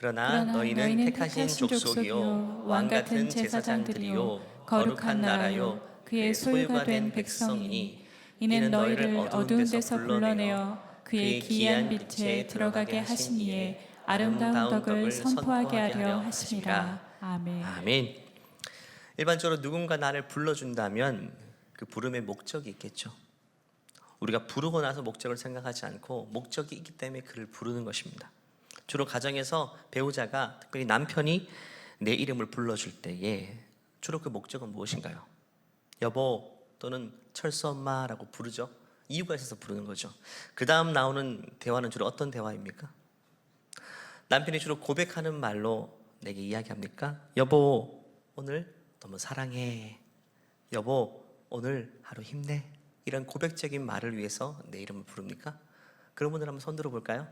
그러나 너희는 택하신 족속이요 왕같은 제사장들이요 거룩한 나라요 그의 소유가 된 백성이니 이는 너희를 어두운 데서 불러내어 그의 기이한 빛에 들어가게 하신 이에 아름다운 덕을 선포하게 하려 하심이라. 아멘. 아멘. 일반적으로 누군가 나를 불러준다면 그 부름의 목적이 있겠죠. 우리가 부르고 나서 목적을 생각하지 않고 목적이 있기 때문에 그를 부르는 것입니다. 주로 가정에서 배우자가, 특별히 남편이 내 이름을 불러줄 때에 주로 그 목적은 무엇인가요? 여보 또는 철수 엄마라고 부르죠. 이유가 있어서 부르는 거죠. 그 다음 나오는 대화는 주로 어떤 대화입니까? 남편이 주로 고백하는 말로 내게 이야기합니까? 여보 오늘 너무 사랑해. 여보 오늘 하루 힘내. 이런 고백적인 말을 위해서 내 이름을 부릅니까? 그런 분들 한번 손 들어볼까요?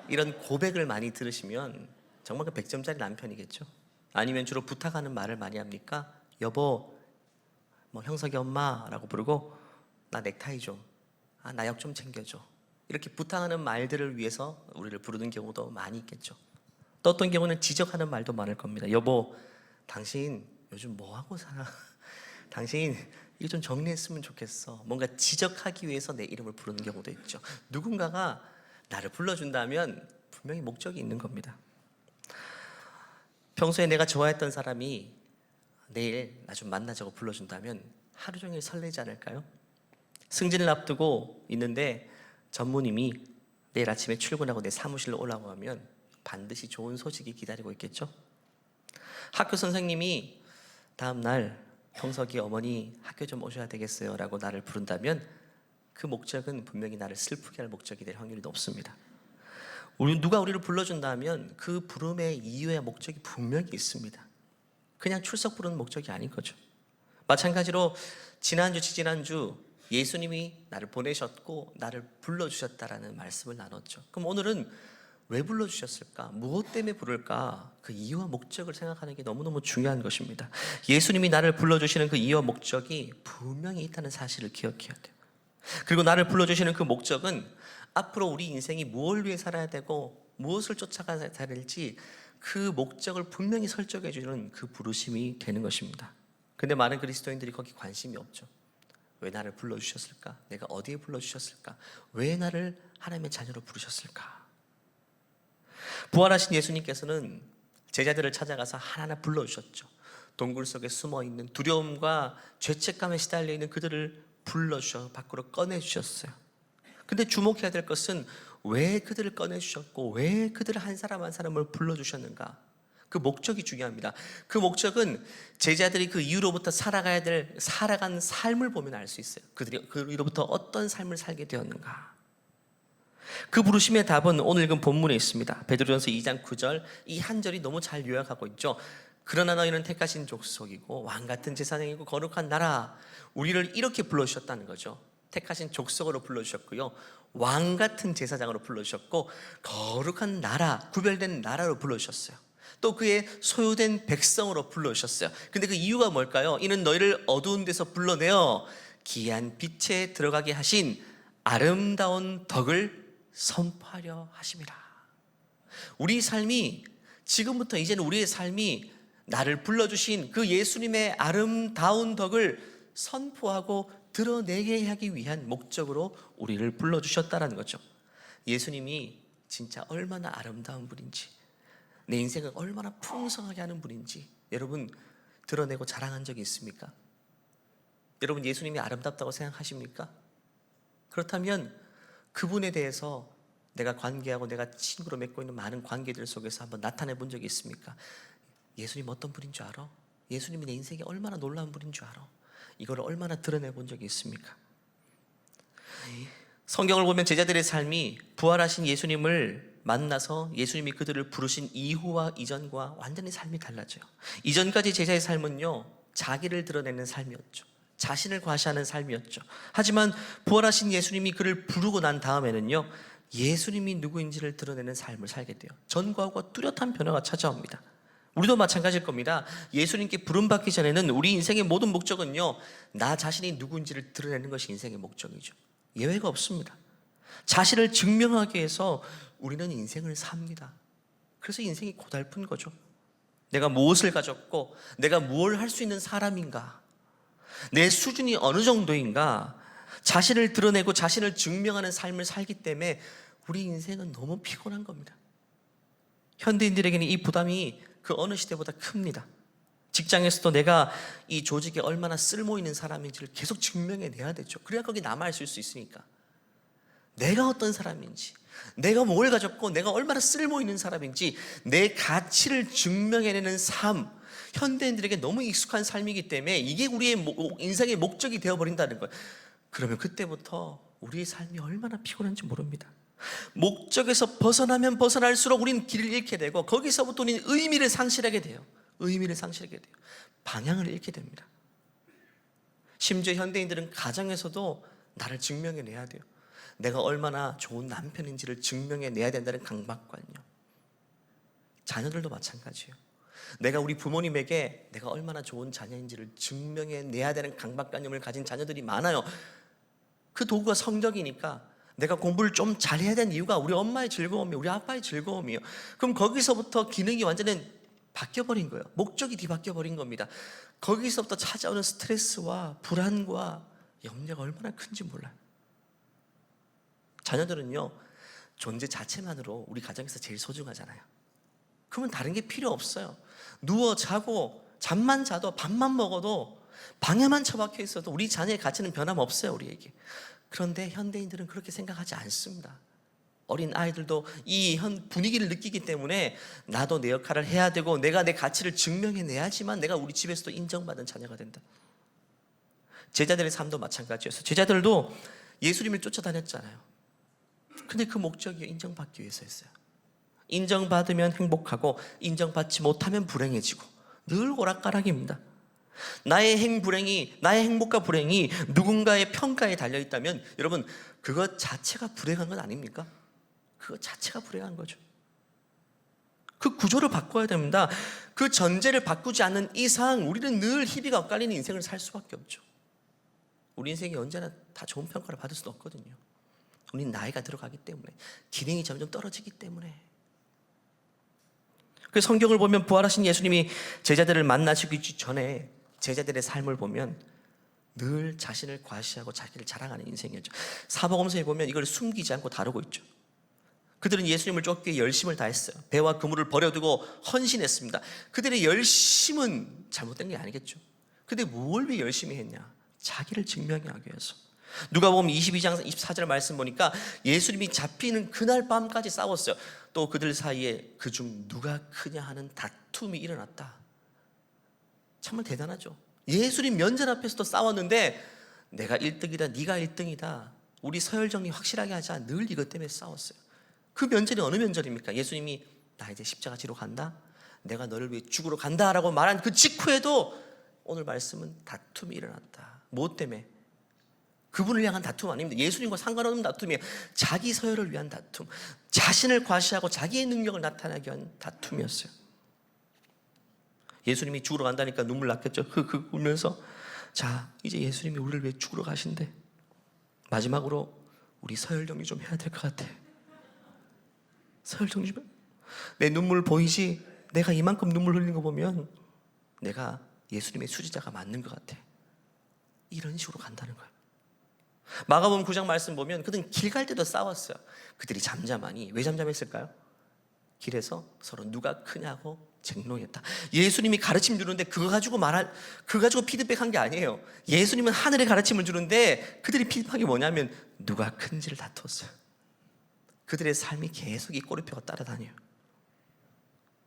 이런 고백을 많이 들으시면 정말 그 100점짜리 남편이겠죠. 아니면 주로 부탁하는 말을 많이 합니까? 여보 뭐 형석이 엄마라고 부르고 나 넥타이 좀, 나약 좀 챙겨줘. 이렇게 부탁하는 말들을 위해서 우리를 부르는 경우도 많이 있겠죠. 또 어떤 경우는 지적하는 말도 많을 겁니다. 여보 당신 요즘 뭐하고 살아? 당신 이거 좀 정리했으면 좋겠어. 뭔가 지적하기 위해서 내 이름을 부르는 경우도 있죠. 누군가가 나를 불러준다면 분명히 목적이 있는 겁니다. 평소에 내가 좋아했던 사람이 내일 나 좀 만나자고 불러준다면 하루 종일 설레지 않을까요? 승진을 앞두고 있는데 전무님이 내일 아침에 출근하고 내 사무실로 오라고 하면 반드시 좋은 소식이 기다리고 있겠죠? 학교 선생님이 다음 날 형석이 어머니 학교 좀 오셔야 되겠어요 라고 나를 부른다면 그 목적은 분명히 나를 슬프게 할 목적이 될 확률이 높습니다. 누가 우리를 불러준다면 그 부름의 이유와 목적이 분명히 있습니다. 그냥 출석 부르는 목적이 아닌 거죠. 마찬가지로 지난주 지지난주 예수님이 나를 보내셨고 나를 불러주셨다라는 말씀을 나눴죠. 그럼 오늘은 왜 불러주셨을까? 무엇 때문에 부를까? 그 이유와 목적을 생각하는 게 너무너무 중요한 것입니다. 예수님이 나를 불러주시는 그 이유와 목적이 분명히 있다는 사실을 기억해야 돼요. 그리고 나를 불러주시는 그 목적은 앞으로 우리 인생이 무엇을 위해 살아야 되고 무엇을 쫓아가야 될지 그 목적을 분명히 설정해 주는 그 부르심이 되는 것입니다. 근데 많은 그리스도인들이 거기 관심이 없죠. 왜 나를 불러주셨을까? 내가 어디에 불러주셨을까? 왜 나를 하나님의 자녀로 부르셨을까? 부활하신 예수님께서는 제자들을 찾아가서 하나하나 불러주셨죠. 동굴 속에 숨어있는 두려움과 죄책감에 시달려 있는 그들을 불러주셔서 밖으로 꺼내주셨어요. 근데 주목해야 될 것은 왜 그들을 꺼내주셨고 왜 그들을 한 사람 한 사람을 불러주셨는가? 그 목적이 중요합니다. 그 목적은 제자들이 그 이후로부터 살아간 삶을 보면 알 수 있어요. 그들이 그 이후로부터 어떤 삶을 살게 되었는가? 그 부르심의 답은 오늘 읽은 본문에 있습니다. 베드로전서 2장 9절, 이 한 절이 너무 잘 요약하고 있죠. 그러나 너희는 택하신 족속이고 왕같은 제사장이고 거룩한 나라. 우리를 이렇게 불러주셨다는 거죠. 택하신 족속으로 불러주셨고요, 왕같은 제사장으로 불러주셨고 거룩한 나라, 구별된 나라로 불러주셨어요. 또 그의 소유된 백성으로 불러주셨어요. 근데 그 이유가 뭘까요? 이는 너희를 어두운 데서 불러내어 기이한 빛에 들어가게 하신 아름다운 덕을 선포하려 하심이라. 우리 삶이, 지금부터 이제는 우리의 삶이 나를 불러주신 그 예수님의 아름다운 덕을 선포하고 드러내게 하기 위한 목적으로 우리를 불러주셨다는 거죠. 예수님이 진짜 얼마나 아름다운 분인지, 내 인생을 얼마나 풍성하게 하는 분인지 여러분 드러내고 자랑한 적이 있습니까? 여러분 예수님이 아름답다고 생각하십니까? 그렇다면 그분에 대해서 내가 관계하고 내가 친구로 맺고 있는 많은 관계들 속에서 한번 나타내 본 적이 있습니까? 예수님 어떤 분인 줄 알아? 예수님이 내 인생에 얼마나 놀라운 분인 줄 알아? 이걸 얼마나 드러내 본 적이 있습니까? 성경을 보면 제자들의 삶이 부활하신 예수님을 만나서 예수님이 그들을 부르신 이후와 이전과 완전히 삶이 달라져요. 이전까지 제자의 삶은요, 자기를 드러내는 삶이었죠. 자신을 과시하는 삶이었죠. 하지만 부활하신 예수님이 그를 부르고 난 다음에는요, 예수님이 누구인지를 드러내는 삶을 살게 돼요. 전과 후가 뚜렷한 변화가 찾아옵니다. 우리도 마찬가지일 겁니다. 예수님께 부름받기 전에는 우리 인생의 모든 목적은요, 나 자신이 누구인지를 드러내는 것이 인생의 목적이죠. 예외가 없습니다. 자신을 증명하기 위해서 우리는 인생을 삽니다. 그래서 인생이 고달픈 거죠. 내가 무엇을 가졌고 내가 무엇을 할 수 있는 사람인가, 내 수준이 어느 정도인가, 자신을 드러내고 자신을 증명하는 삶을 살기 때문에 우리 인생은 너무 피곤한 겁니다. 현대인들에게는 이 부담이 그 어느 시대보다 큽니다. 직장에서도 내가 이 조직에 얼마나 쓸모 있는 사람인지를 계속 증명해내야 되죠. 그래야 거기 남아있을 수 있으니까. 내가 어떤 사람인지, 내가 뭘 가졌고 내가 얼마나 쓸모 있는 사람인지 내 가치를 증명해내는 삶, 현대인들에게 너무 익숙한 삶이기 때문에 이게 우리의 인생의 목적이 되어버린다는 거예요. 그러면 그때부터 우리의 삶이 얼마나 피곤한지 모릅니다. 목적에서 벗어나면 벗어날수록 우리는 길을 잃게 되고 거기서부터 우리는 의미를 상실하게 돼요. 의미를 상실하게 돼요. 방향을 잃게 됩니다. 심지어 현대인들은 가정에서도 나를 증명해내야 돼요. 내가 얼마나 좋은 남편인지를 증명해내야 된다는 강박관념. 자녀들도 마찬가지예요. 내가 우리 부모님에게 내가 얼마나 좋은 자녀인지를 증명해내야 되는 강박관념을 가진 자녀들이 많아요. 그 도구가 성적이니까 내가 공부를 좀 잘해야 되는 이유가 우리 엄마의 즐거움이에요. 우리 아빠의 즐거움이에요. 그럼 거기서부터 기능이 완전히 바뀌어버린 거예요. 목적이 뒤바뀌어버린 겁니다. 거기서부터 찾아오는 스트레스와 불안과 염려가 얼마나 큰지 몰라요. 자녀들은요, 존재 자체만으로 우리 가정에서 제일 소중하잖아요. 그러면 다른 게 필요 없어요. 누워 자고 잠만 자도 밥만 먹어도 방에만 처박혀 있어도 우리 자녀의 가치는 변함없어요, 우리에게. 그런데 현대인들은 그렇게 생각하지 않습니다. 어린 아이들도 이 분위기를 느끼기 때문에 나도 내 역할을 해야 되고 내가 내 가치를 증명해내야지만 내가 우리 집에서도 인정받은 자녀가 된다. 제자들의 삶도 마찬가지였어요. 제자들도 예수님을 쫓아다녔잖아요. 근데 그 목적이 인정받기 위해서였어요. 인정받으면 행복하고 인정받지 못하면 불행해지고 늘 오락가락입니다. 나의 행복과 불행이 누군가의 평가에 달려있다면 여러분, 그것 자체가 불행한 건 아닙니까? 그것 자체가 불행한 거죠. 그 구조를 바꿔야 됩니다. 그 전제를 바꾸지 않는 이상 우리는 늘 희비가 엇갈리는 인생을 살 수밖에 없죠. 우리 인생이 언제나 다 좋은 평가를 받을 수는 없거든요. 우리는 나이가 들어가기 때문에, 기능이 점점 떨어지기 때문에. 그 성경을 보면 부활하신 예수님이 제자들을 만나시기 전에 제자들의 삶을 보면 늘 자신을 과시하고 자기를 자랑하는 인생이었죠. 사복음서에 보면 이걸 숨기지 않고 다루고 있죠. 그들은 예수님을 쫓기 위해 열심을 다했어요. 배와 그물을 버려두고 헌신했습니다. 그들의 열심은 잘못된 게 아니겠죠. 근데 뭘 위해 열심히 했냐? 자기를 증명하기 위해서. 누가복음 22장 24절 말씀 보니까 예수님이 잡히는 그날 밤까지 싸웠어요. 또 그들 사이에 그중 누가 크냐 하는 다툼이 일어났다. 정말 대단하죠. 예수님 면전 앞에서도 싸웠는데 내가 1등이다, 네가 1등이다, 우리 서열 정리 확실하게 하자, 늘 이것 때문에 싸웠어요. 그 면전이 어느 면전입니까? 예수님이 나 이제 십자가 지러 간다, 내가 너를 위해 죽으러 간다라고 말한 그 직후에도 오늘 말씀은 다툼이 일어났다. 무엇 때문에? 그분을 향한 다툼 아닙니다. 예수님과 상관없는 다툼이에요. 자기 서열을 위한 다툼, 자신을 과시하고 자기의 능력을 나타내기 위한 다툼이었어요. 예수님이 죽으러 간다니까 눈물 났겠죠. 울면서 자, 이제 예수님이 우리를 위해 죽으러 가신대. 마지막으로 우리 서열 정리 좀 해야 될 것 같아. 서열 정리 좀. 내 눈물 보이지? 내가 이만큼 눈물 흘리는 거 보면 내가 예수님의 수지자가 맞는 것 같아. 이런 식으로 간다는 거예요. 마가복음 9장 말씀 보면 그들은 길 갈 때도 싸웠어요. 그들이 잠잠하니 왜 잠잠했을까요? 길에서 서로 누가 크냐고 쟁론했다. 예수님이 가르침 주는데 그거 가지고 피드백한 게 아니에요. 예수님은 하늘의 가르침을 주는데 그들이 피드백한 게 뭐냐면 누가 큰지를 다투었어요. 그들의 삶이 계속 이 꼬리표가 따라다녀요.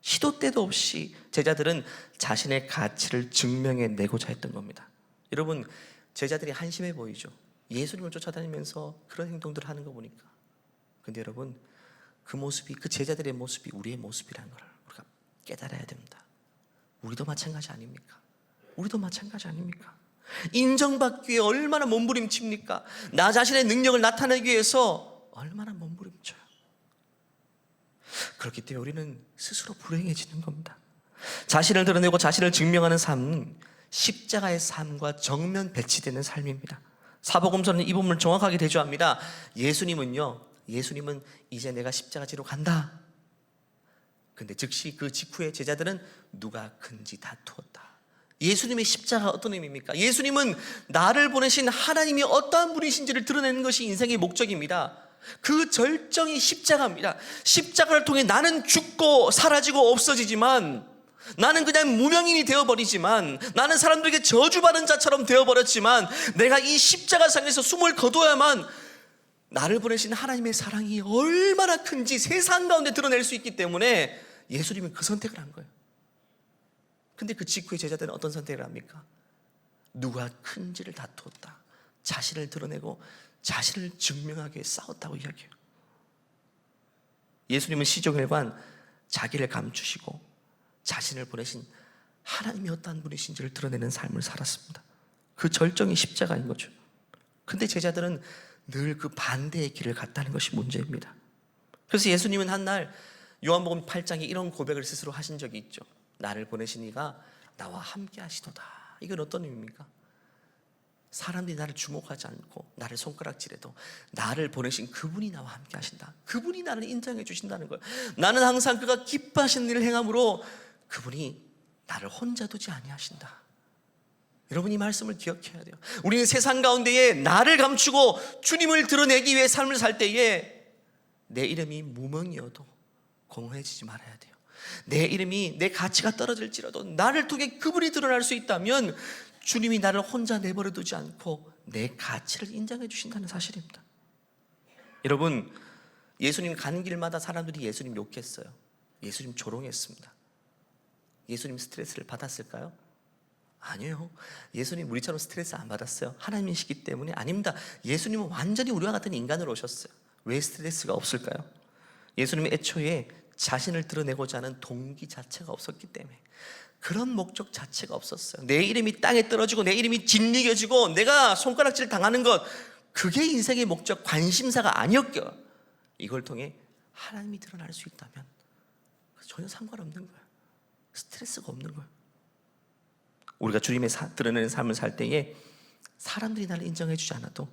시도 때도 없이 제자들은 자신의 가치를 증명해내고자 했던 겁니다. 여러분, 제자들이 한심해 보이죠. 예수님을 쫓아다니면서 그런 행동들을 하는 거 보니까. 근데 여러분, 그 모습이, 그 제자들의 모습이 우리의 모습이라는 걸 우리가 깨달아야 됩니다. 우리도 마찬가지 아닙니까? 우리도 마찬가지 아닙니까? 인정받기 위해 얼마나 몸부림칩니까? 나 자신의 능력을 나타내기 위해서 얼마나 몸부림쳐요. 그렇기 때문에 우리는 스스로 불행해지는 겁니다. 자신을 드러내고 자신을 증명하는 삶은 십자가의 삶과 정면 배치되는 삶입니다. 사복음서는 이 부분을 정확하게 대조합니다. 예수님은 이제 내가 십자가 지러 간다. 근데 즉시 그 직후에 제자들은 누가 큰지 다투었다. 예수님의 십자가 어떤 의미입니까? 예수님은 나를 보내신 하나님이 어떠한 분이신지를 드러내는 것이 인생의 목적입니다. 그 절정이 십자가입니다. 십자가를 통해 나는 죽고 사라지고 없어지지만, 나는 그냥 무명인이 되어버리지만, 나는 사람들에게 저주받은 자처럼 되어버렸지만, 내가 이 십자가상에서 숨을 거둬야만 나를 보내신 하나님의 사랑이 얼마나 큰지 세상 가운데 드러낼 수 있기 때문에 예수님은 그 선택을 한 거예요. 근데 그 직후에 제자들은 어떤 선택을 합니까? 누가 큰지를 다투었다. 자신을 드러내고 자신을 증명하기 위해 싸웠다고 이야기해요. 예수님은 시종일관 자기를 감추시고 자신을 보내신 하나님이 어떠한 분이신지를 드러내는 삶을 살았습니다. 그 절정이 십자가인 거죠. 근데 제자들은 늘 그 반대의 길을 갔다는 것이 문제입니다. 그래서 예수님은 한날 요한복음 8장에 이런 고백을 스스로 하신 적이 있죠. 나를 보내신 이가 나와 함께 하시도다. 이건 어떤 의미입니까? 사람들이 나를 주목하지 않고 나를 손가락질해도 나를 보내신 그분이 나와 함께 하신다. 그분이 나를 인정해 주신다는 거예요. 나는 항상 그가 기뻐하시는 일을 행함으로 그분이 나를 혼자 두지 아니하신다. 여러분, 이 말씀을 기억해야 돼요. 우리는 세상 가운데에 나를 감추고 주님을 드러내기 위해 삶을 살 때에 내 이름이 무명이어도 공허해지지 말아야 돼요. 내 이름이, 내 가치가 떨어질지라도 나를 통해 그분이 드러날 수 있다면 주님이 나를 혼자 내버려 두지 않고 내 가치를 인정해 주신다는 사실입니다. 여러분, 예수님 가는 길마다 사람들이 예수님 욕했어요. 예수님 조롱했습니다. 예수님 스트레스를 받았을까요? 아니에요. 예수님 우리처럼 스트레스 안 받았어요. 하나님이시기 때문에. 아닙니다. 예수님은 완전히 우리와 같은 인간으로 오셨어요. 왜 스트레스가 없을까요? 예수님은 애초에 자신을 드러내고자 하는 동기 자체가 없었기 때문에, 그런 목적 자체가 없었어요. 내 이름이 땅에 떨어지고 내 이름이 짓이겨지고 내가 손가락질 당하는 것, 그게 인생의 목적, 관심사가 아니었겨. 이걸 통해 하나님이 드러날 수 있다면 전혀 상관없는 거예요. 스트레스가 없는 거예요. 우리가 주님의 드러내는 삶을 살 때에 사람들이 나를 인정해 주지 않아도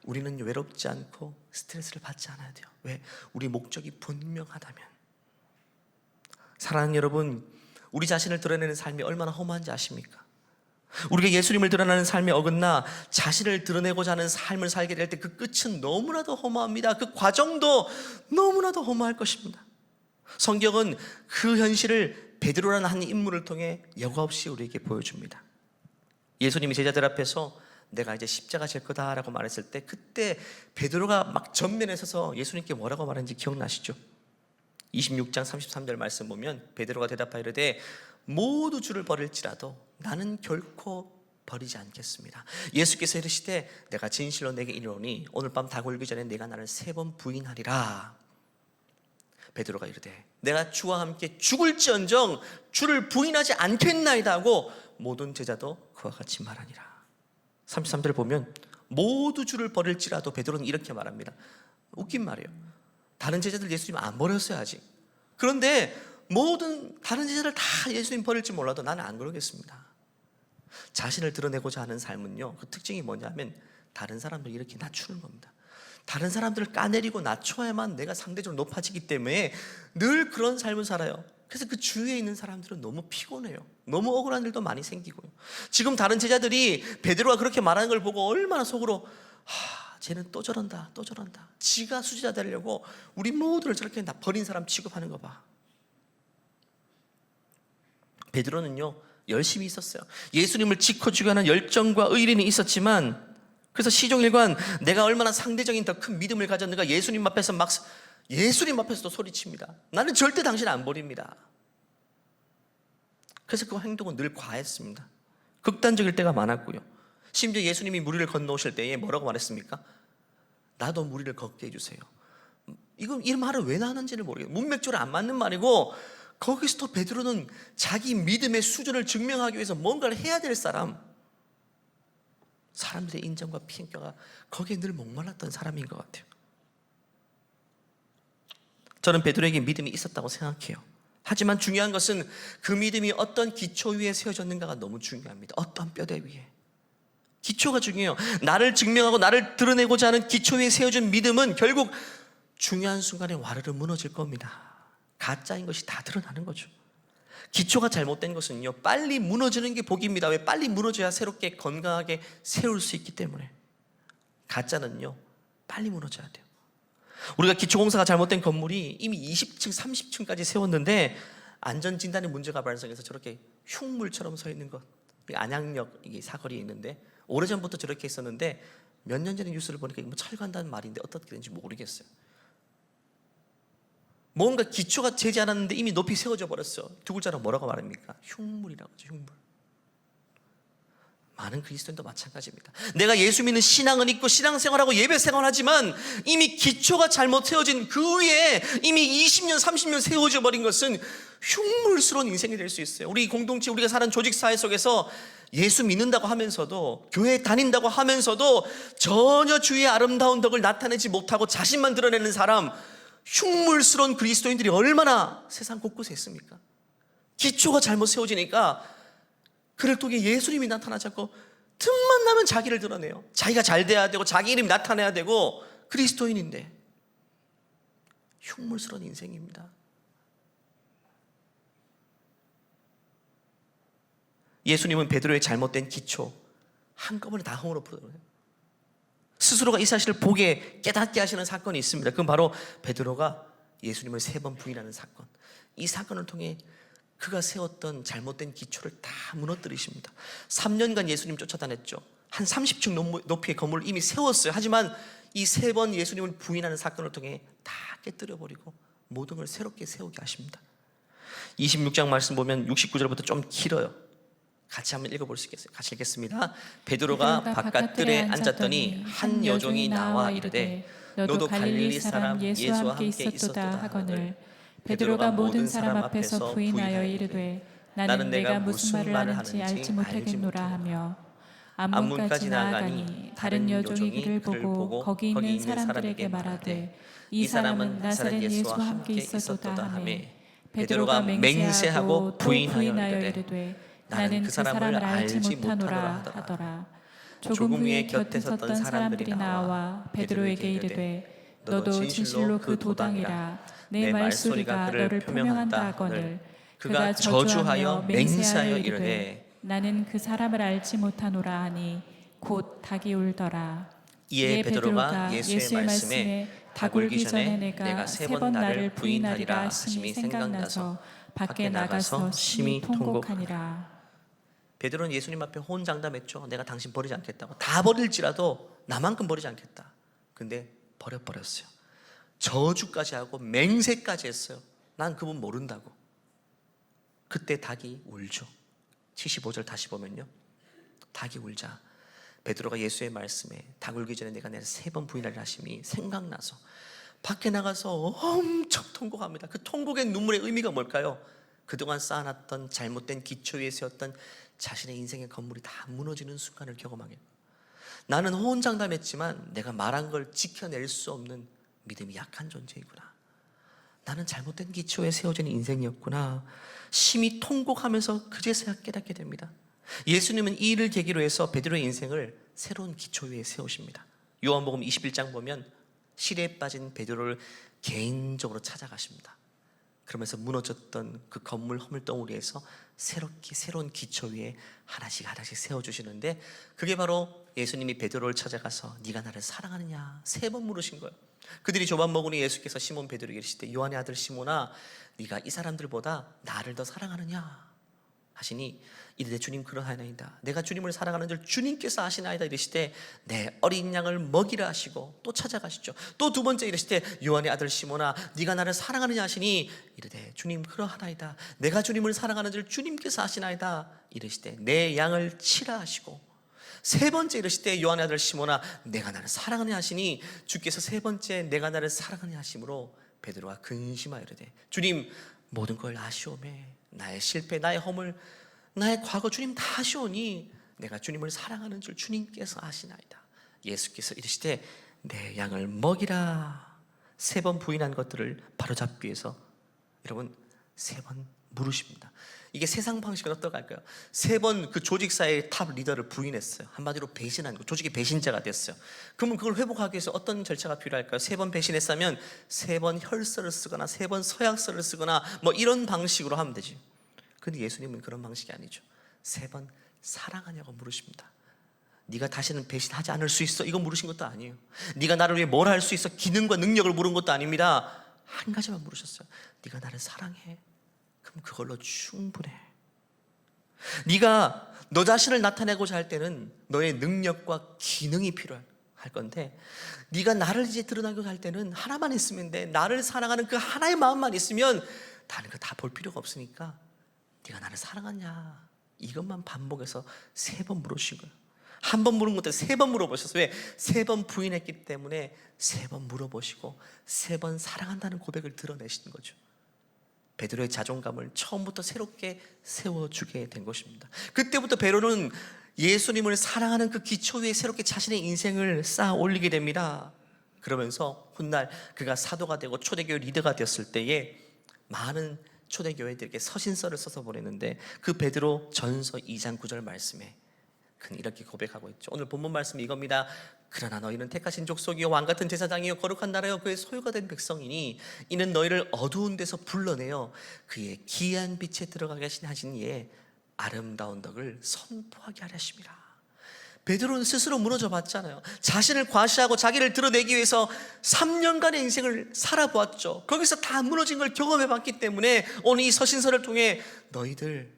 우리는 외롭지 않고 스트레스를 받지 않아야 돼요. 왜? 우리 목적이 분명하다면. 사랑하는 여러분, 우리 자신을 드러내는 삶이 얼마나 험한지 아십니까? 우리가 예수님을 드러내는 삶에 어긋나 자신을 드러내고자 하는 삶을 살게 될 때 그 끝은 너무나도 허무합니다. 그 과정도 너무나도 허무할 것입니다. 성경은 그 현실을 베드로라는 한 인물을 통해 여과 없이 우리에게 보여줍니다. 예수님이 제자들 앞에서 내가 이제 십자가 질 거다라고 말했을 때, 그때 베드로가 막 전면에 서서 예수님께 뭐라고 말했는지 기억나시죠? 26장 33절 말씀 보면 베드로가 대답하이르되 모두 주를 버릴지라도 나는 결코 버리지 않겠습니다. 예수께서 이르시되 내가 진실로 내게 이르노니 오늘 밤 다 울기 전에 내가 나를 3번 부인하리라. 베드로가 이르되 내가 주와 함께 죽을지언정 주를 부인하지 않겠나이다 하고 모든 제자도 그와 같이 말하니라. 33절 보면 모두 주를 버릴지라도 베드로는 이렇게 말합니다. 웃긴 말이에요. 다른 제자들 예수님 안 버렸어요 아직. 그런데 모든 다른 제자들 다 예수님 버릴지 몰라도 나는 안 그러겠습니다. 자신을 드러내고자 하는 삶은요, 그 특징이 뭐냐면 다른 사람들을 이렇게 낮추는 겁니다. 다른 사람들을 까내리고 낮춰야만 내가 상대적으로 높아지기 때문에 늘 그런 삶을 살아요. 그래서 그 주위에 있는 사람들은 너무 피곤해요. 너무 억울한 일도 많이 생기고요. 지금 다른 제자들이 베드로가 그렇게 말하는 걸 보고 얼마나 속으로 쟤는 또 저런다 또 저런다, 지가 수지자 되려고 우리 모두를 저렇게 다 버린 사람 취급하는 거 봐. 베드로는요 열심히 있었어요. 예수님을 지켜 주기 위한 열정과 의리는 있었지만, 그래서 시종일관 내가 얼마나 상대적인 더 큰 믿음을 가졌는가 예수님 앞에서도 소리칩니다. 나는 절대 당신 안 버립니다. 그래서 그 행동은 늘 과했습니다. 극단적일 때가 많았고요. 심지어 예수님이 무리를 건너오실 때에 뭐라고 말했습니까? 나도 무리를 걷게 해주세요. 이 말을 왜 나왔는지를 모르겠어요. 문맥적으로 안 맞는 말이고, 거기서 또 베드로는 자기 믿음의 수준을 증명하기 위해서 뭔가를 해야 될 사람들의 인정과 평가가 거기에 늘 목말랐던 사람인 것 같아요. 저는 베드로에게 믿음이 있었다고 생각해요. 하지만 중요한 것은 그 믿음이 어떤 기초 위에 세워졌는가가 너무 중요합니다. 어떤 뼈대 위에. 기초가 중요해요. 나를 증명하고 나를 드러내고자 하는 기초 위에 세워진 믿음은 결국 중요한 순간에 와르르 무너질 겁니다. 가짜인 것이 다 드러나는 거죠. 기초가 잘못된 것은요, 빨리 무너지는 게 복입니다. 왜? 빨리 무너져야 새롭게 건강하게 세울 수 있기 때문에. 가짜는요, 빨리 무너져야 돼요. 우리가 기초공사가 잘못된 건물이 이미 20층, 30층까지 세웠는데 안전진단의 문제가 발생해서 저렇게 흉물처럼 서 있는 것. 안양역 이게 사거리에 있는데 오래전부터 저렇게 있었는데 몇 년 전에 뉴스를 보니까 뭐 철거한다는 말인데 어떻게 되는지 모르겠어요. 뭔가 기초가 되지 않았는데 이미 높이 세워져 버렸어. 두 글자로 뭐라고 말합니까? 흉물이라고 하죠. 흉물. 많은 그리스도인도 마찬가지입니다. 내가 예수 믿는 신앙은 있고 신앙생활하고 예배생활을 하지만 이미 기초가 잘못 세워진 그 위에 이미 20년 30년 세워져 버린 것은 흉물스러운 인생이 될 수 있어요. 우리 공동체, 우리가 사는 조직사회 속에서 예수 믿는다고 하면서도, 교회 다닌다고 하면서도 전혀 주의 아름다운 덕을 나타내지 못하고 자신만 드러내는 사람, 흉물스러운 그리스도인들이 얼마나 세상 곳곳에 있습니까? 기초가 잘못 세워지니까 그를 통해 예수님이 나타나지 않고 틈만 나면 자기를 드러내요. 자기가 잘 돼야 되고 자기 이름이 나타나야 되고 그리스도인인데 흉물스러운 인생입니다. 예수님은 베드로의 잘못된 기초 한꺼번에 다 허물어 풀어요. 스스로가 이 사실을 보게 깨닫게 하시는 사건이 있습니다. 그건 바로 베드로가 예수님을 3번 부인하는 사건. 이 사건을 통해 그가 세웠던 잘못된 기초를 다 무너뜨리십니다. 3년간 예수님 쫓아다녔죠. 한 30층 높이의 건물을 이미 세웠어요. 하지만 이 3번 예수님을 부인하는 사건을 통해 다 깨뜨려버리고 모든 걸 새롭게 세우게 하십니다. 26장 말씀 보면 69절부터 좀 길어요. 같이 한번 읽어볼 수 있겠어요? 같이 읽겠습니다. 베드로가 바깥들에 앉았더니 한 여종이 나와 이르되 너도 갈릴리 사람 예수와 함께 있었도다 하거늘 베드로가 모든 사람 앞에서 부인하여 이르되 나는 내가 무슨 말을 하는지 알지 못하겠노라 하며 안문까지 나아가니 다른 여종이 그를 보고 거기 있는 사람들에게 말하되 이 사람은 나사렛 예수와 함께 있었도다 하며 베드로가 맹세하고 부인하여 이르되 나는 그 사람을 알지 못하노라 하더라. 조금 후에 곁에 섰던 사람들이 나와 베드로에게 이르되 너도 진실로 그 도당이라 내 말소리가 너를 표명한다 하거늘 그가 저주하여 맹세하여 이르되 나는 그 사람을 알지 못하노라 하니 곧 닭이 울더라. 이에 베드로가 예수의 말씀에 닭 울기 전에 내가 3번 나를 부인하리라 하심이 생각나서 밖에 나가서 심히 통곡하니라. 베드로는 예수님 앞에 호언장담했죠. 내가 당신 버리지 않겠다고. 다 버릴지라도 나만큼 버리지 않겠다. 근데 버렸어요. 저주까지 하고 맹세까지 했어요. 난 그분 모른다고. 그때 닭이 울죠. 75절 다시 보면요, 닭이 울자 베드로가 예수의 말씀에 닭 울기 전에 내가 3번 부인하리라 하심이 생각나서 밖에 나가서 엄청 통곡합니다. 그 통곡의 눈물의 의미가 뭘까요? 그동안 쌓아놨던 잘못된 기초 위에 세웠던 자신의 인생의 건물이 다 무너지는 순간을 경험하게. 나는 호언장담했지만 내가 말한 걸 지켜낼 수 없는 믿음이 약한 존재이구나. 나는 잘못된 기초에 세워진 인생이었구나. 심히 통곡하면서 그제서야 깨닫게 됩니다. 예수님은 이 일을 계기로 해서 베드로의 인생을 새로운 기초 위에 세우십니다. 요한복음 21장 보면 실에 빠진 베드로를 개인적으로 찾아가십니다. 그러면서 무너졌던 그 건물 허물덩어리에서 새롭게 새로운 기초 위에 하나씩 세워주시는데, 그게 바로 예수님이 베드로를 찾아가서 네가 나를 사랑하느냐 3번 물으신 거예요. 그들이 조밥 먹으니 예수께서 시몬 베드로에게 이르시되 요한의 아들 시몬아 네가 이 사람들보다 나를 더 사랑하느냐 하시니 이르되 주님 그러하나이다. 내가 주님을 사랑하는 줄 주님께서 아시나이다 이르시되 내 어린 양을 먹이라 하시고 또 찾아가시죠. 또 2번째 이르시되 요한의 아들 시몬아 네가 나를 사랑하느냐 하시니 이르되 주님 그러하나이다. 내가 주님을 사랑하는 줄 주님께서 아시나이다 이르시되 내 양을 치라 하시고 3번째 이르시되 요한의 아들 시몬아 내가 나를 사랑하느냐 하시니 주께서 3번째 내가 나를 사랑하느냐 하심으로 베드로가 근심하여 이르되 주님 모든 걸 아시오매 나의 실패 나의 허물 나의 과거 주님 다 아시오니 내가 주님을 사랑하는 줄 주님께서 아시나이다. 예수께서 이르시되 내 양을 먹이라. 3번 부인한 것들을 바로잡기 위해서 여러분 3번 물으십니다. 이게 세상 방식은 어떨까요? 3번 그 조직사의 탑 리더를 부인했어요. 한마디로 배신한 거, 조직의 배신자가 됐어요. 그러면 그걸 회복하기 위해서 어떤 절차가 필요할까요? 3번 배신했으면 3번 혈서를 쓰거나 3번 서약서를 쓰거나 뭐 이런 방식으로 하면 되지. 근데 예수님은 그런 방식이 아니죠. 3번 사랑하냐고 물으십니다. 네가 다시는 배신하지 않을 수 있어? 이거 물으신 것도 아니에요. 네가 나를 위해 뭘 할 수 있어? 기능과 능력을 물은 것도 아닙니다. 한 가지만 물으셨어요. 네가 나를 사랑해? 그럼 그걸로 충분해. 네가 너 자신을 나타내고자 할 때는 너의 능력과 기능이 필요할 건데, 네가 나를 이제 드러나고자 할 때는 하나만 있으면 돼. 나를 사랑하는 그 하나의 마음만 있으면 다른 거 다 볼 필요가 없으니까 네가 나를 사랑하냐, 이것만 반복해서 3번 물으신 거예요. 한 번 물은 것도 3번 물어보셨어요. 왜? 3번 부인했기 때문에 3번 물어보시고 3번 사랑한다는 고백을 드러내시는 거죠. 베드로의 자존감을 처음부터 새롭게 세워주게 된 것입니다. 그때부터 베드로는 예수님을 사랑하는 그 기초 위에 새롭게 자신의 인생을 쌓아 올리게 됩니다. 그러면서 훗날 그가 사도가 되고 초대교회 리더가 되었을 때에 많은 초대교회들에게 서신서를 써서 보냈는데, 그 베드로 전서 2장 9절 말씀에 그는 이렇게 고백하고 있죠. 오늘 본문 말씀이 이겁니다. 그러나 너희는 택하신 족속이요 왕같은 제사장이요 거룩한 나라요 그의 소유가 된 백성이니 이는 너희를 어두운 데서 불러내어 그의 기이한 빛에 들어가게 하신 이의 아름다운 덕을 선포하게 하려 하심이라. 베드로는 스스로 무너져 봤잖아요. 자신을 과시하고 자기를 드러내기 위해서 3년간의 인생을 살아보았죠. 거기서 다 무너진 걸 경험해 봤기 때문에 오늘 이 서신서를 통해 너희들,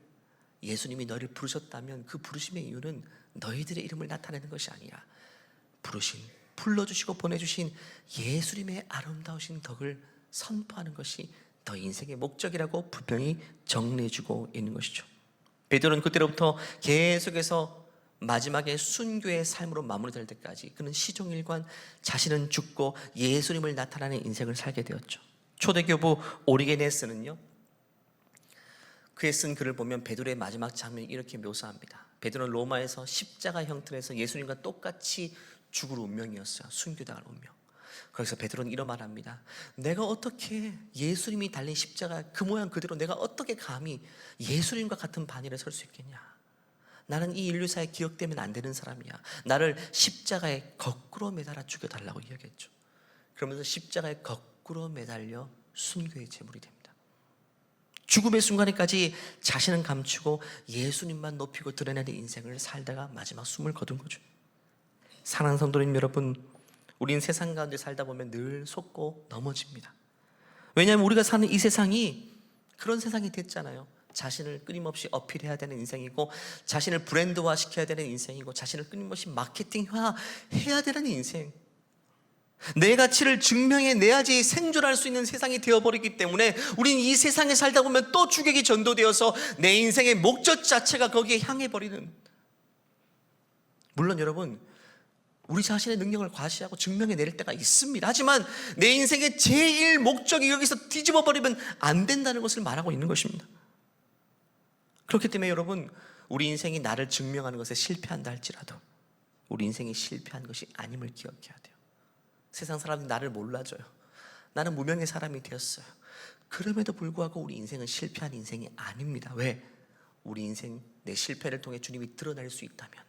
예수님이 너희를 부르셨다면 그 부르심의 이유는 너희들의 이름을 나타내는 것이 아니라 불러주시고 보내주신 예수님의 아름다우신 덕을 선포하는 것이 너 인생의 목적이라고 분명히 정리해주고 있는 것이죠. 베드로는 그때로부터 계속해서 마지막에 순교의 삶으로 마무리될 때까지 그는 시종일관 자신은 죽고 예수님을 나타내는 인생을 살게 되었죠. 초대교부 오리게네스는요, 그에 쓴 글을 보면 베드로의 마지막 장면이 이렇게 묘사합니다. 베드로는 로마에서 십자가 형틀에서 예수님과 똑같이 죽을 운명이었어요. 순교당할 운명. 그래서 베드로는 이런 말합니다. 내가 어떻게 예수님이 달린 십자가 그 모양 그대로 내가 어떻게 감히 예수님과 같은 반열에 설 수 있겠냐. 나는 이 인류사에 기억되면 안 되는 사람이야. 나를 십자가에 거꾸로 매달아 죽여달라고 이야기했죠. 그러면서 십자가에 거꾸로 매달려 순교의 제물이 됩니다. 죽음의 순간에까지 자신은 감추고 예수님만 높이고 드러내는 인생을 살다가 마지막 숨을 거둔 거죠. 사랑하는 성도님 여러분, 우린 세상 가운데 살다 보면 늘 속고 넘어집니다. 왜냐하면 우리가 사는 이 세상이 그런 세상이 됐잖아요. 자신을 끊임없이 어필해야 되는 인생이고, 자신을 브랜드화 시켜야 되는 인생이고, 자신을 끊임없이 마케팅화 해야 되는 인생, 내 가치를 증명해내야지 생존할 수 있는 세상이 되어버리기 때문에 우린 이 세상에 살다 보면 또 주객이 전도되어서 내 인생의 목적 자체가 거기에 향해버리는, 물론 여러분 우리 자신의 능력을 과시하고 증명해낼 때가 있습니다. 하지만 내 인생의 제일 목적이 여기서 뒤집어버리면 안 된다는 것을 말하고 있는 것입니다. 그렇기 때문에 여러분, 우리 인생이 나를 증명하는 것에 실패한다 할지라도 우리 인생이 실패한 것이 아님을 기억해야 돼요. 세상 사람들이 나를 몰라줘요. 나는 무명의 사람이 되었어요. 그럼에도 불구하고 우리 인생은 실패한 인생이 아닙니다. 왜? 우리 인생 내 실패를 통해 주님이 드러날 수 있다면,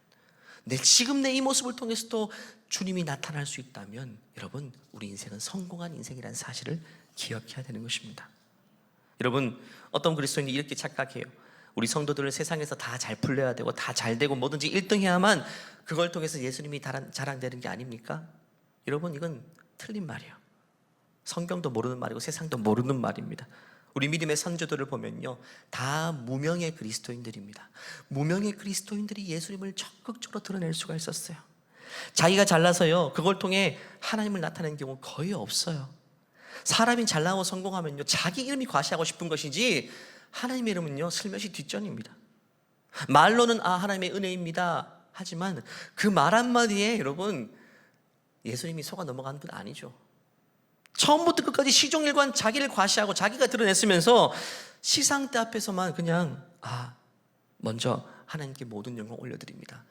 지금 내 이 모습을 통해서도 주님이 나타날 수 있다면 여러분, 우리 인생은 성공한 인생이라는 사실을 기억해야 되는 것입니다. 여러분, 어떤 그리스도인이 이렇게 착각해요. 우리 성도들을 세상에서 다 잘 풀려야 되고 다 잘 되고 뭐든지 1등 해야만 그걸 통해서 예수님이 자랑되는 게 아닙니까? 여러분, 이건 틀린 말이에요. 성경도 모르는 말이고 세상도 모르는 말입니다. 우리 믿음의 선조들을 보면요, 다 무명의 그리스도인들입니다. 무명의 그리스도인들이 예수님을 적극적으로 드러낼 수가 있었어요. 자기가 잘나서요, 그걸 통해 하나님을 나타내는 경우 거의 없어요. 사람이 잘나고 성공하면요, 자기 이름이 과시하고 싶은 것이지 하나님의 이름은요 슬며시 뒷전입니다. 말로는 하나님의 은혜입니다 하지만 그 말 한마디에 여러분 예수님이 속아 넘어가는 분 아니죠. 처음부터 끝까지 시종일관 자기를 과시하고 자기가 드러냈으면서 시상대 앞에서만 그냥 먼저 하나님께 모든 영광 올려드립니다.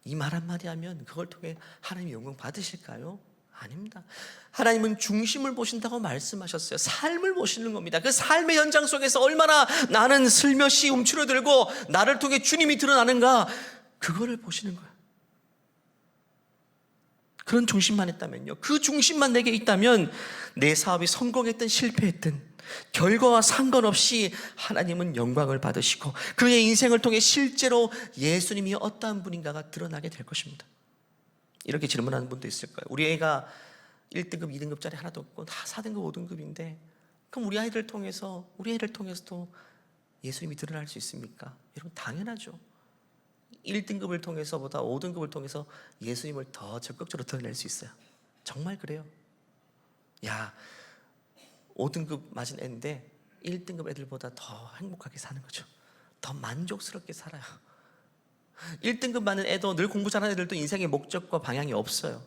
이 말 한마디 하면 그걸 통해 하나님의 영광 받으실까요? 아닙니다. 하나님은 중심을 보신다고 말씀하셨어요. 삶을 보시는 겁니다. 그 삶의 현장 속에서 얼마나 나는 슬며시 움츠러들고 나를 통해 주님이 드러나는가, 그거를 보시는 거예요. 그런 중심만 있다면요, 그 중심만 내게 있다면 내 사업이 성공했든 실패했든 결과와 상관없이 하나님은 영광을 받으시고 그의 인생을 통해 실제로 예수님이 어떠한 분인가가 드러나게 될 것입니다. 이렇게 질문하는 분도 있을 거예요. 우리 애가 1등급, 2등급짜리 하나도 없고 다 4등급, 5등급인데 그럼 우리 애를 통해서도 예수님이 드러날 수 있습니까? 여러분, 당연하죠. 1등급을 통해서보다 5등급을 통해서 예수님을 더 적극적으로 드러낼 수 있어요. 정말 그래요. 야, 5등급 맞은 애인데 1등급 애들보다 더 행복하게 사는 거죠. 더 만족스럽게 살아요. 1등급 맞는 애도, 늘 공부 잘하는 애들도 인생의 목적과 방향이 없어요.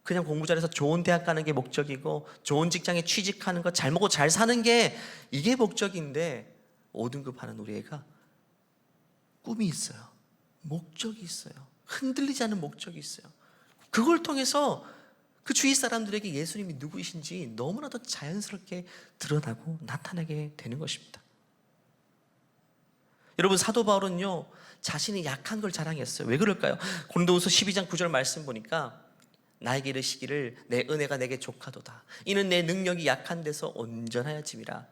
그냥 공부 잘해서 좋은 대학 가는 게 목적이고 좋은 직장에 취직하는 거, 잘 먹고 잘 사는 게 이게 목적인데 5등급 하는 우리 애가 꿈이 있어요. 목적이 있어요. 흔들리지 않는 목적이 있어요. 그걸 통해서 그 주위 사람들에게 예수님이 누구이신지 너무나도 자연스럽게 드러나고 나타나게 되는 것입니다. 여러분, 사도 바울은요, 자신이 약한 걸 자랑했어요. 왜 그럴까요? 고린도후서 12장 9절 말씀 보니까 나에게 이르시기를 내 은혜가 내게 족하도다. 이는 내 능력이 약한 데서 온전하여짐이라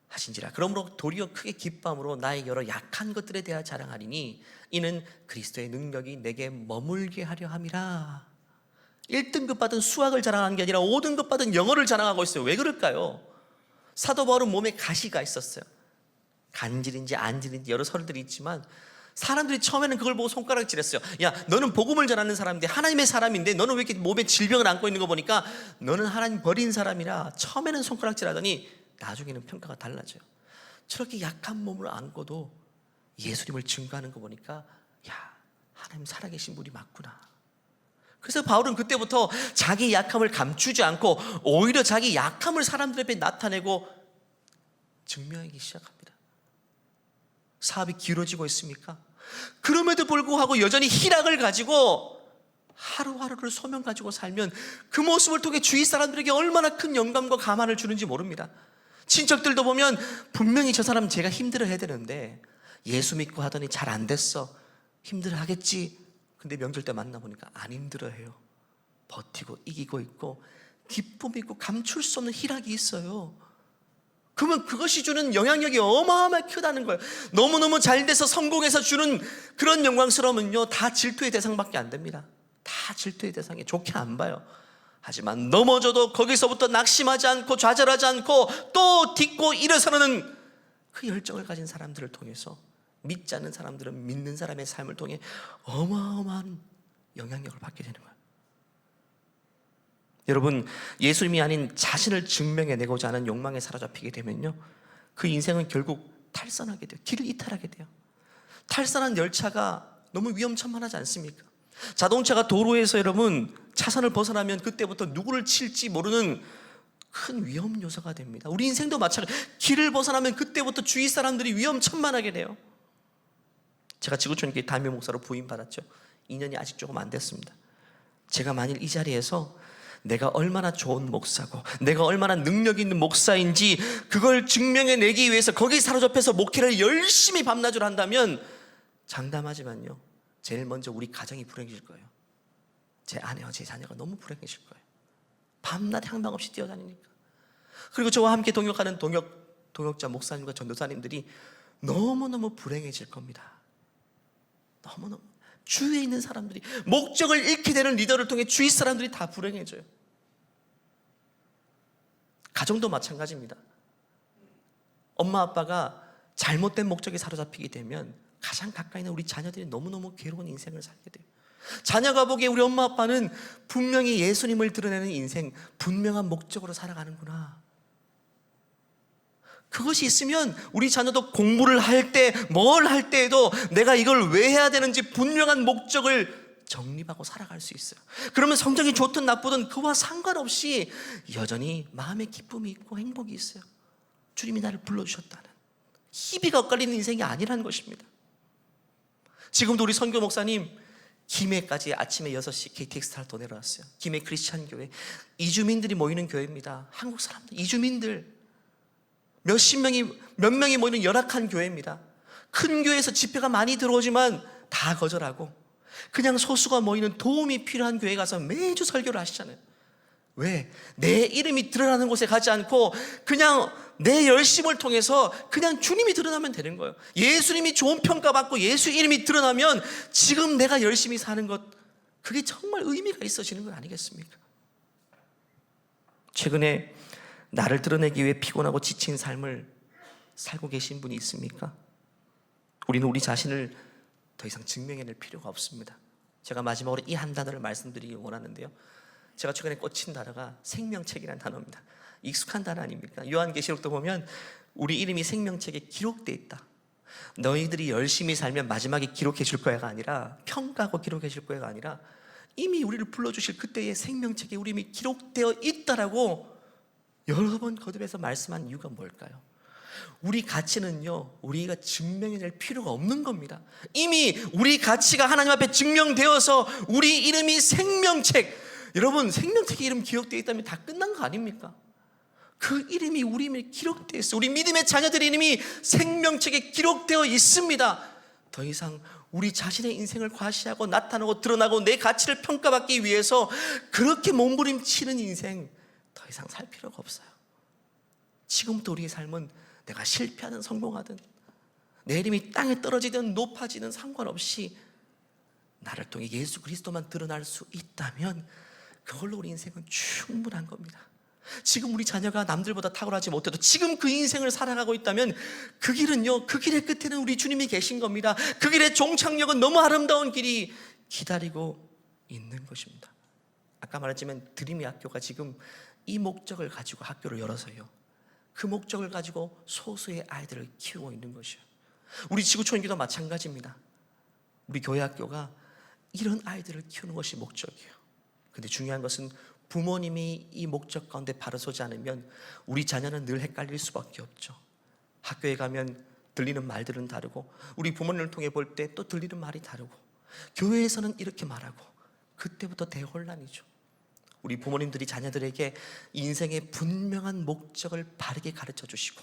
하신지라. 그러므로 도리어 크게 기뻐함으로 나의 여러 약한 것들에 대하여 자랑하리니 이는 그리스도의 능력이 내게 머물게 하려 함이라. 1등급 받은 수학을 자랑하는 게 아니라 5등급 받은 영어를 자랑하고 있어요. 왜 그럴까요? 사도 바울은 몸에 가시가 있었어요. 간질인지 안질인지 여러 설들이 있지만 사람들이 처음에는 그걸 보고 손가락질했어요. 야, 너는 복음을 전하는 사람인데, 하나님의 사람인데 너는 왜 이렇게 몸에 질병을 안고 있는 거 보니까 너는 하나님 버린 사람이라 처음에는 손가락질하더니 나중에는 평가가 달라져요. 저렇게 약한 몸을 안고도 예수님을 증거하는 거 보니까 야, 하나님 살아계신 분이 맞구나. 그래서 바울은 그때부터 자기 약함을 감추지 않고 오히려 자기 약함을 사람들 앞에 나타내고 증명하기 시작합니다. 사업이 길어지고 있습니까? 그럼에도 불구하고 여전히 희락을 가지고 하루하루를 소명 가지고 살면 그 모습을 통해 주위 사람들에게 얼마나 큰 영감과 감화를 주는지 모릅니다. 친척들도 보면 분명히 저 사람 제가 힘들어해야 되는데 예수 믿고 하더니 잘 안 됐어, 힘들어하겠지. 근데 명절 때 만나보니까 안 힘들어해요. 버티고 이기고 있고 기쁨이 있고 감출 수 없는 희락이 있어요. 그러면 그것이 주는 영향력이 어마어마하게 크다는 거예요. 너무너무 잘 돼서 성공해서 주는 그런 영광스러움은요, 다 질투의 대상밖에 안 됩니다. 다 질투의 대상에 좋게 안 봐요. 하지만 넘어져도 거기서부터 낙심하지 않고 좌절하지 않고 또 딛고 일어서는 그 열정을 가진 사람들을 통해서 믿지 않는 사람들은 믿는 사람의 삶을 통해 어마어마한 영향력을 받게 되는 거예요. 여러분, 예수님이 아닌 자신을 증명해내고자 하는 욕망에 사로잡히게 되면요, 그 인생은 결국 탈선하게 돼요. 길을 이탈하게 돼요. 탈선한 열차가 너무 위험천만하지 않습니까? 자동차가 도로에서 여러분 차선을 벗어나면 그때부터 누구를 칠지 모르는 큰 위험 요소가 됩니다. 우리 인생도 마찬가지. 길을 벗어나면 그때부터 주위 사람들이 위험천만하게 돼요. 제가 지구촌교회 담임 목사로 부임받았죠. 2년이 아직 조금 안 됐습니다. 제가 만일 이 자리에서 내가 얼마나 좋은 목사고 내가 얼마나 능력 있는 목사인지 그걸 증명해내기 위해서 거기 사로잡혀서 목회를 열심히 밤낮으로 한다면 장담하지만요, 제일 먼저 우리 가정이 불행해질 거예요. 제 아내와 제 자녀가 너무 불행해질 거예요. 밤낮 향방 없이 뛰어다니니까. 그리고 저와 함께 동역하는 동역자 목사님과 전도사님들이 너무너무 불행해질 겁니다. 너무너무. 주위에 있는 사람들이, 목적을 잃게 되는 리더를 통해 주위 사람들이 다 불행해져요. 가정도 마찬가지입니다. 엄마 아빠가 잘못된 목적에 사로잡히게 되면 가장 가까이 있는 우리 자녀들이 너무너무 괴로운 인생을 살게 돼요. 자녀가 보기에 우리 엄마 아빠는 분명히 예수님을 드러내는 인생, 분명한 목적으로 살아가는구나. 그것이 있으면 우리 자녀도 공부를 할 때, 뭘 할 때에도 내가 이걸 왜 해야 되는지 분명한 목적을 정립하고 살아갈 수 있어요. 그러면 성적이 좋든 나쁘든 그와 상관없이 여전히 마음의 기쁨이 있고 행복이 있어요. 주님이 나를 불러주셨다는 희비가 엇갈리는 인생이 아니라는 것입니다. 지금도 우리 선교 목사님 김해까지 아침에 6시 KTX 타고 또 내려왔어요. 김해 크리스찬 교회. 이주민들이 모이는 교회입니다. 한국 사람들, 이주민들 몇 명이 모이는 열악한 교회입니다. 큰 교회에서 집회가 많이 들어오지만 다 거절하고 그냥 소수가 모이는 도움이 필요한 교회에 가서 매주 설교를 하시잖아요. 왜? 내 이름이 드러나는 곳에 가지 않고 그냥 내 열심을 통해서 그냥 주님이 드러나면 되는 거예요. 예수님이 좋은 평가받고 예수 이름이 드러나면 지금 내가 열심히 사는 것, 그게 정말 의미가 있어지는 건 아니겠습니까? 최근에 나를 드러내기 위해 피곤하고 지친 삶을 살고 계신 분이 있습니까? 우리는 우리 자신을 더 이상 증명해낼 필요가 없습니다. 제가 마지막으로 이 한 단어를 말씀드리기 원하는데요, 제가 최근에 꽂힌 단어가 생명책이라는 단어입니다. 익숙한 단어 아닙니까? 요한계시록도 보면 우리 이름이 생명책에 기록되어 있다. 너희들이 열심히 살면 마지막에 기록해 줄 거야가 아니라, 평가하고 기록해 줄 거야가 아니라 이미 우리를 불러주실 그때의 생명책에 우리 이름이 기록되어 있다라고 여러 번 거듭해서 말씀한 이유가 뭘까요? 우리 가치는요, 우리가 증명해낼 필요가 없는 겁니다. 이미 우리 가치가 하나님 앞에 증명되어서 우리 이름이 생명책, 여러분 생명책에 이름 기록되어 있다면 다 끝난 거 아닙니까? 그 이름이 우리 이름에 기록되어 있어요. 우리 믿음의 자녀들의 이름이 생명책에 기록되어 있습니다. 더 이상 우리 자신의 인생을 과시하고 나타나고 드러나고 내 가치를 평가받기 위해서 그렇게 몸부림치는 인생 더 이상 살 필요가 없어요. 지금부터 우리의 삶은 내가 실패하든 성공하든 내 이름이 땅에 떨어지든 높아지든 상관없이 나를 통해 예수 그리스도만 드러날 수 있다면 그걸로 우리 인생은 충분한 겁니다. 지금 우리 자녀가 남들보다 탁월하지 못해도 지금 그 인생을 살아가고 있다면 그 길은요, 그 길의 끝에는 우리 주님이 계신 겁니다. 그 길의 종착역은 너무 아름다운 길이 기다리고 있는 것입니다. 아까 말했지만 드림의 학교가 지금 이 목적을 가지고 학교를 열어서요, 그 목적을 가지고 소수의 아이들을 키우고 있는 것이에요. 우리 지구촌교도 마찬가지입니다. 우리 교회 학교가 이런 아이들을 키우는 것이 목적이에요. 근데 중요한 것은 부모님이 이 목적 가운데 바로 서지 않으면 우리 자녀는 늘 헷갈릴 수밖에 없죠. 학교에 가면 들리는 말들은 다르고 우리 부모님을 통해 볼 때 또 들리는 말이 다르고 교회에서는 이렇게 말하고 그때부터 대혼란이죠. 우리 부모님들이 자녀들에게 인생의 분명한 목적을 바르게 가르쳐 주시고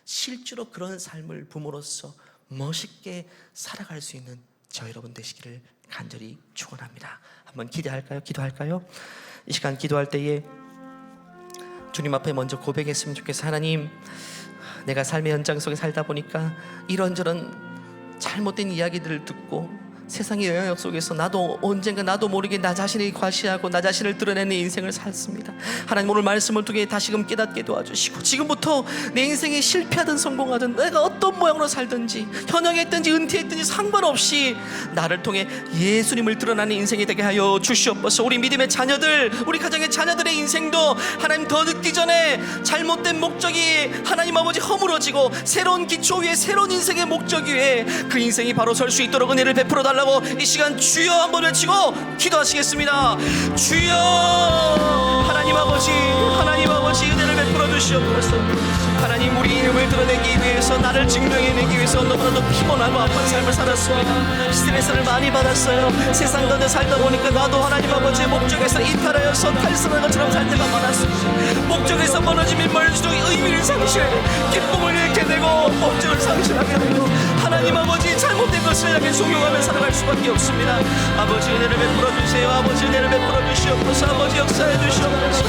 실제로 그런 삶을 부모로서 멋있게 살아갈 수 있는 저 여러분 되시기를 간절히 축원합니다. 한번 기도할까요? 이 시간 기도할 때에 주님 앞에 먼저 고백했으면 좋겠어요. 하나님, 내가 삶의 현장 속에 살다 보니까 이런저런 잘못된 이야기들을 듣고 세상의 영향력 속에서 나도 언젠가 나도 모르게 나 자신이 과시하고 나 자신을 드러내는 인생을 살습니다. 하나님, 오늘 말씀을 통해 다시금 깨닫게 도와주시고 지금부터 내 인생에 실패하든 성공하든 내가 어떤 모양으로 살든지 현역했든지 은퇴했든지 상관없이 나를 통해 예수님을 드러나는 인생이 되게 하여 주시옵소서. 우리 믿음의 자녀들, 우리 가정의 자녀들의 인생도 하나님 더 늦기 전에 잘못된 목적이 하나님 아버지 허물어지고 새로운 기초 위에 새로운 인생의 목적 위에 그 인생이 바로 설 수 있도록 은혜를 베풀어 달라고 이 시간 주여 한번 외치고 기도하시겠습니다. 주여, 하나님 아버지 은혜를 베풀어 주시옵소서. 하나님, 우리 이름을 드러내기 위해서 나를 증명해내기 위해서 너무나도 피곤하고 아픈 삶을 살았습니다. 스트레스를 많이 받았어요. 세상 가운데 살다 보니까 나도 하나님 아버지의 목적에서 이탈하여서 탈선한 것처럼 살 때가 많았습니다. 목적에서 멀어지면 멀어질수록 의미를 상실해 기쁨을 잃게 되고 목적을 상실하게 되고 하나님 아버지 잘못된 것을 향해 속용하며 살아갈 수밖에 없습니다. 아버지 은혜를 베풀어 주세요. 아버지 은혜를 베풀어 주시옵소서. 아버지 역사해 주시옵소서.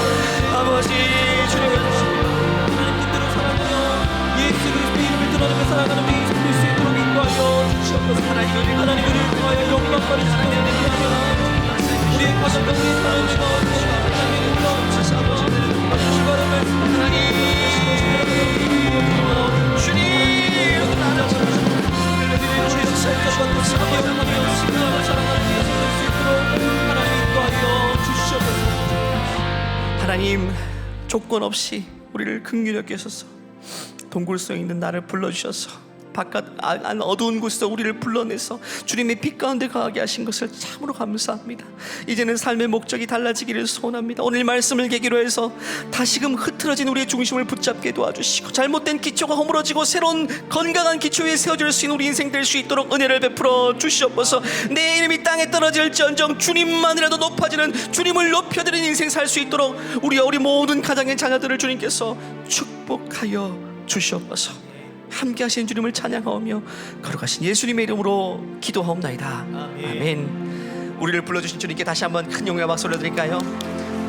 아버지 주님의 하나님 뜻대로 살아가며 예수 그리스도의 이름을 드러내며 살아가는 우리 인생 될 수 있도록 인도하여 주시옵소서. 하나님을 통하여 영광 받으시는 은혜를 위하여 우리의 가정과 우리의 사랑과 하나님을 주시옵소서. 아버지 바람을 하나님 주님 나를 주의 역사에 접받고 사랑하며 사랑하는 예수 될 수 있도록 하나님 인도하여 주시옵소서. 하나님, 조건 없이 우리를 긍휼히 여기셔서 동굴성에 있는 나를 불러주셔서 바깥 안 어두운 곳에서 우리를 불러내서 주님의 빛 가운데 거하게 하신 것을 참으로 감사합니다. 이제는 삶의 목적이 달라지기를 소원합니다. 오늘 말씀을 계기로 해서 다시금 흐트러진 우리의 중심을 붙잡게 도와주시고 잘못된 기초가 허물어지고 새로운 건강한 기초 위에 세워질 수 있는 우리 인생 될 수 있도록 은혜를 베풀어 주시옵소서. 내 이름이 땅에 떨어질지언정 주님만이라도 높아지는, 주님을 높여드리는 인생 살 수 있도록 우리와 우리 모든 가정의 자녀들을 주님께서 축복하여 주시옵소서. 함께 하신 주님을 찬양하오며 거룩하신 예수님의 이름으로 기도하옵나이다. 아멘. 우리를 불러주신 주님께 다시 한번 큰 영광과 박수 올려드릴까요?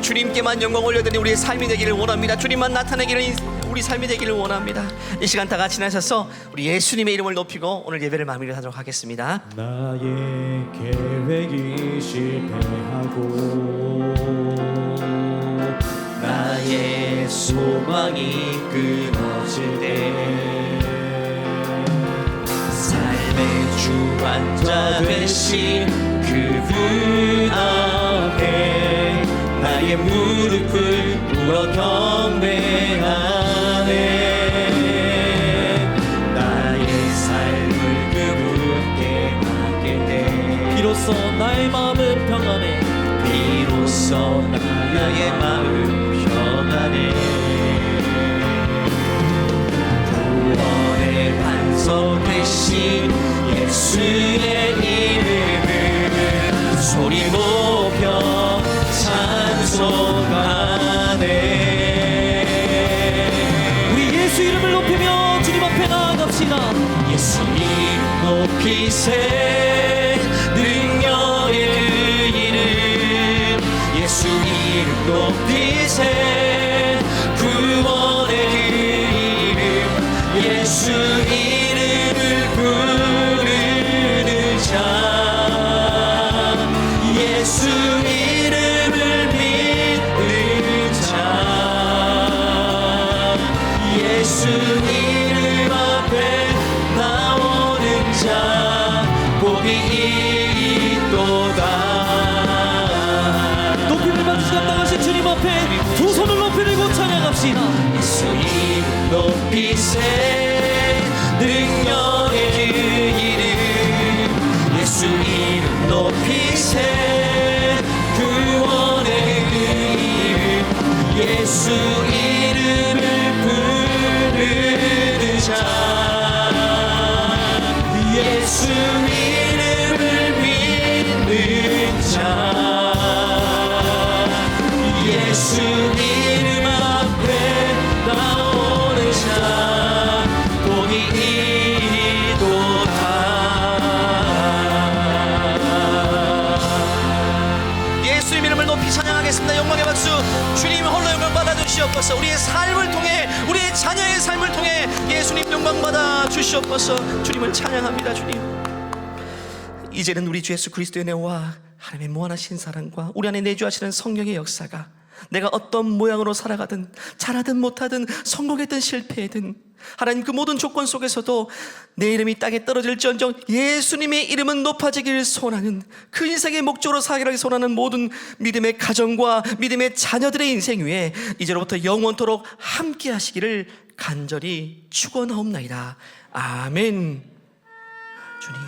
주님께만 영광 올려드리는 우리의 삶이 되기를 원합니다. 주님만 나타내기를 우리 삶이 되기를 원합니다. 이 시간 다 같이 나서서 우리 예수님의 이름을 높이고 오늘 예배를 마무리하도록 하겠습니다. 나의 계획이 실패하고 나의 소망이 끊어질 때 삶의 주관자 되신 그분 앞에 나의 무릎을 꿇어 경배하네. 나의 삶을 그분께 맡길 때 비로소 나의 마음은 평안해. 비로소 나의 마음 평안해. 구원의 반석 되신 예수의 이름을 소리 높여 찬송하네. 우리 예수 이름을 높이며 주님 앞에 나아갑시다. 예수 이름 높이세 능력의 그 이름. 예수 이름 높이세 구원의 그 이름. 예수 이름을 부르는 자, 예수 이름을 믿는 자, 예수 이름 앞에 나오는 자 복이 있도다. 높임을 받으시고 나가신 주님 앞에 두 손을 높이 들고 찬양합시다. 예수 이름 높이세 능력의 그 이름. 예수 이름 높이세 구원의 그 이름. 예수 이름을 부르는 자, 예수 이름을 믿는 자, 예수 이름 앞에 나오는 자 복이 있도다. 예수의 이름을 높이 찬양하겠습니다. 영광의 박수. 주님 홀로 영광 받아 주시옵소서. 우리의 삶을 통해, 우리의 자녀의 삶을 통해 예수님 영광 받아 주시옵소서. 주님을 찬양합니다. 주님, 이제는 우리 주 예수 그리스도의 은혜와 하나님의 무한하신 사랑과 우리 안에 내주하시는 성령의 역사가 내가 어떤 모양으로 살아가든 잘하든 못하든 성공했든 실패했든 하나님 그 모든 조건 속에서도 내 이름이 땅에 떨어질지언정 예수님의 이름은 높아지기를 소원하는, 그 인생의 목적으로 살기를 소원하는 모든 믿음의 가정과 믿음의 자녀들의 인생 위에 이제로부터 영원토록 함께 하시기를 간절히 축원하옵나이다. 아멘. 주님,